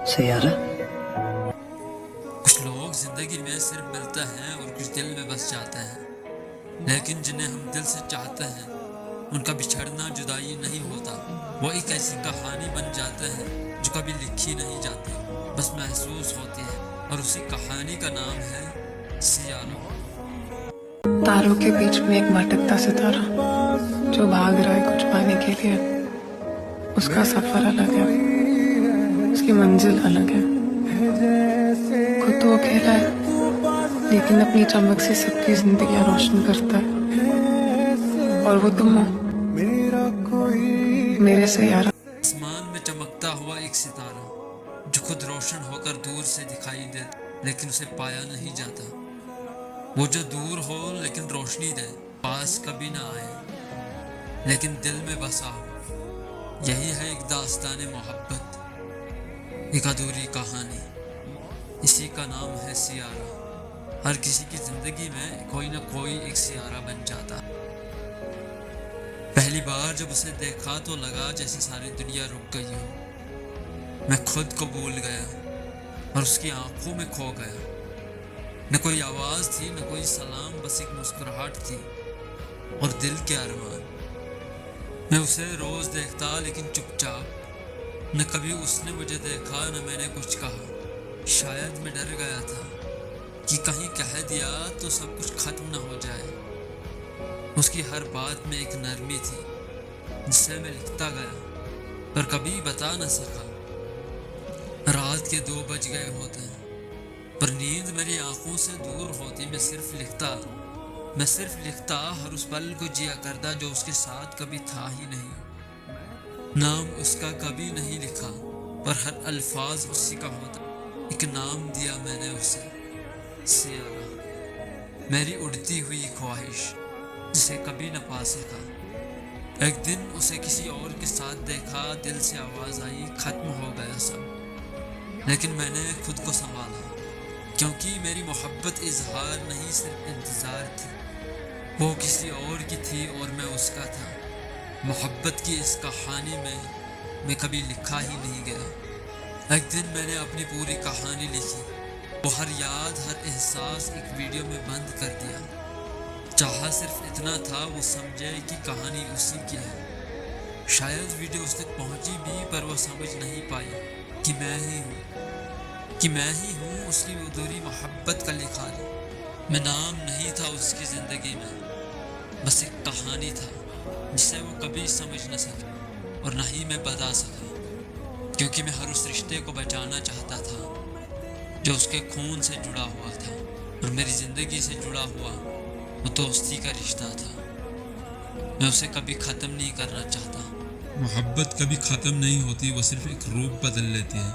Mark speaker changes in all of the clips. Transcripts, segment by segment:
Speaker 1: سیارہ.
Speaker 2: کچھ لوگ زندگی میں صرف ملتے ہیں اور کچھ دل میں بس جاتے ہیں، لیکن جنہیں ہم دل سے چاہتے ہیں ان کا بچھڑنا جدائی نہیں ہوتا، وہ ایک ایسی کہانی بن جاتے ہیں جو کبھی لکھی نہیں جاتی، بس محسوس ہوتی ہے، اور اسی کہانی کا نام ہے سیارہ.
Speaker 3: تاروں کے بیچ میں ایک بھٹکتا ستارہ جو بھاگ رہا ہے کچھ پانے کے لیے. اس کا سفر الگ ہے، اس کی منزل الگ ہے. خود تو اکیلا ہے لیکن اپنی چمک سے سب کی زندگیاں روشن کرتا ہے. اور وہ تم ہو، میرے سیارہ.
Speaker 2: آسمان میں چمکتا ہوا ایک ستارہ جو خود روشن ہو کر دور سے دکھائی دے لیکن اسے پایا نہیں جاتا. وہ جو دور ہو لیکن روشنی دے، پاس کبھی نہ آئے لیکن دل میں بسا ہو. یہی ہے ایک داستان محبت، ایک ادھوری کہانی. اسی کا نام ہے سیارہ. ہر کسی کی زندگی میں کوئی نہ کوئی ایک سیارہ بن جاتا. پہلی بار جب اسے دیکھا تو لگا جیسے ساری دنیا رک گئی ہو. میں خود کو بھول گیا اور اس کی آنکھوں میں کھو گیا. نہ کوئی آواز تھی، نہ کوئی سلام، بس ایک مسکراہٹ تھی اور دل کے ارمان. میں اسے روز دیکھتا لیکن چپ چاپ. نہ کبھی اس نے مجھے دیکھا نہ میں نے کچھ کہا. شاید میں ڈر گیا تھا کہ کہیں کہہ دیا تو سب کچھ ختم نہ ہو جائے. اس کی ہر بات میں ایک نرمی تھی جسے میں لکھتا گیا پر کبھی بتا نہ سکا. رات کے 2 بج گئے ہوتے پر نیند میری آنکھوں سے دور ہوتی. میں صرف لکھتا ہر اس پل کو جیا کرتا جو اس کے ساتھ کبھی تھا ہی نہیں. نام اس کا کبھی نہیں لکھا پر ہر الفاظ اسی کا ہوتا. ایک نام دیا میں نے اسے، سیارہ. میری اڑتی ہوئی خواہش جسے کبھی نہ پا سکا. ایک دن اسے کسی اور کے ساتھ دیکھا، دل سے آواز آئی ختم ہو گیا سب. لیکن میں نے خود کو سنبھالا کیونکہ میری محبت اظہار نہیں صرف انتظار تھی. وہ کسی اور کی تھی اور میں اس کا تھا. محبت کی اس کہانی میں کبھی لکھا ہی نہیں گیا. ایک دن میں نے اپنی پوری کہانی لکھی. وہ ہر یاد، ہر احساس ایک ویڈیو میں بند کر دیا. چاہا صرف اتنا تھا وہ سمجھے کہ کہانی اسی کی ہے. شاید ویڈیو اس تک پہنچی بھی پر وہ سمجھ نہیں پائی کہ میں ہی ہوں اس کی ادھوری محبت کا لکھاری. میں نام نہیں تھا اس کی زندگی میں، بس ایک کہانی تھا جسے وہ کبھی سمجھ نہ سکا اور نہ ہی میں بتا سکا. کیونکہ میں ہر اس رشتے کو بچانا چاہتا تھا جو اس کے خون سے جڑا ہوا تھا، اور میری زندگی سے جڑا ہوا وہ دوستی کا رشتہ تھا. میں اسے کبھی ختم نہیں کرنا چاہتا.
Speaker 4: محبت کبھی ختم نہیں ہوتی، وہ صرف ایک روپ بدل لیتی ہے.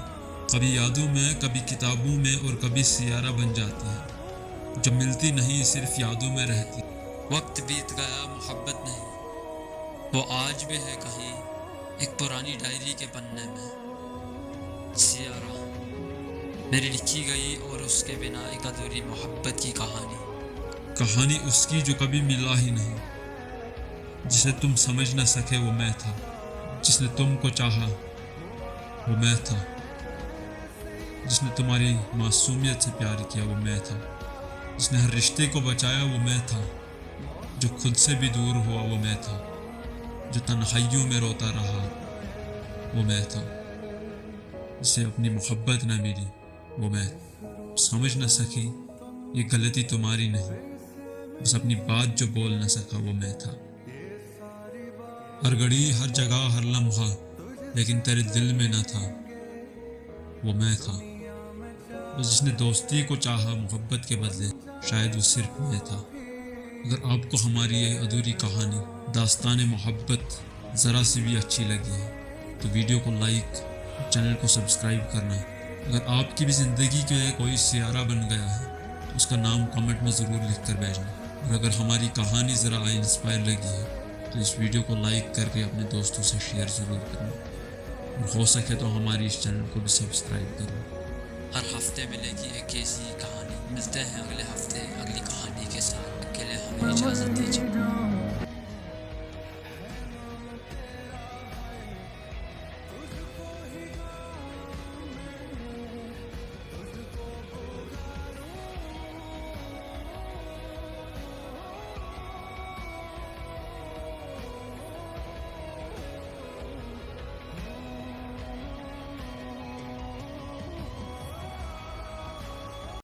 Speaker 4: کبھی یادوں میں، کبھی کتابوں میں، اور کبھی سیارہ بن جاتی ہے جو ملتی نہیں، صرف یادوں میں رہتی.
Speaker 2: وقت بیت گیا، محبت نہیں. وہ آج بھی ہے کہیں ایک پرانی ڈائری کے پنے میں. سیارہ میری لکھی گئی اور اس کے بنا ایک ادھوری محبت کی کہانی.
Speaker 4: کہانی اس کی جو کبھی ملا ہی نہیں. جسے تم سمجھ نہ سکے وہ میں تھا. جس نے تم کو چاہا وہ میں تھا. جس نے تمہاری معصومیت سے پیار کیا وہ میں تھا. جس نے ہر رشتے کو بچایا وہ میں تھا. جو خود سے بھی دور ہوا وہ میں تھا. جو تنہائیوں میں روتا رہا وہ میں تھا. جسے اپنی محبت نہ ملی وہ میں سمجھ نہ سکی. یہ غلطی تمہاری نہیں، بس اپنی بات جو بول نہ سکا وہ میں تھا. ہر گھڑی، ہر جگہ، ہر لمحہ، لیکن تیرے دل میں نہ تھا وہ میں تھا. جس نے دوستی کو چاہا محبت کے بدلے، شاید وہ صرف میں تھا. اگر آپ کو ہماری یہ ادھوری کہانی داستان محبت ذرا سی بھی اچھی لگی ہے تو ویڈیو کو لائک، چینل کو سبسکرائب کرنا. اگر آپ کی بھی زندگی کے کوئی سیارہ بن گیا ہے تو اس کا نام کمنٹ میں ضرور لکھ کر بھیجنا. اور اگر ہماری کہانی ذرا انسپائر لگی ہے تو اس ویڈیو کو لائک کر کے اپنے دوستوں سے شیئر ضرور کرنا. اور ہو سکے تو ہماری اس چینل کو بھی سبسکرائب کرنا.
Speaker 2: ہر ہفتے ملے گی ایک ایسی کہانی. ملتے ہیں اگلے ہفتے اگلی کہانی کے ساتھ. کے لیے ہمیں اجازت دیجیے.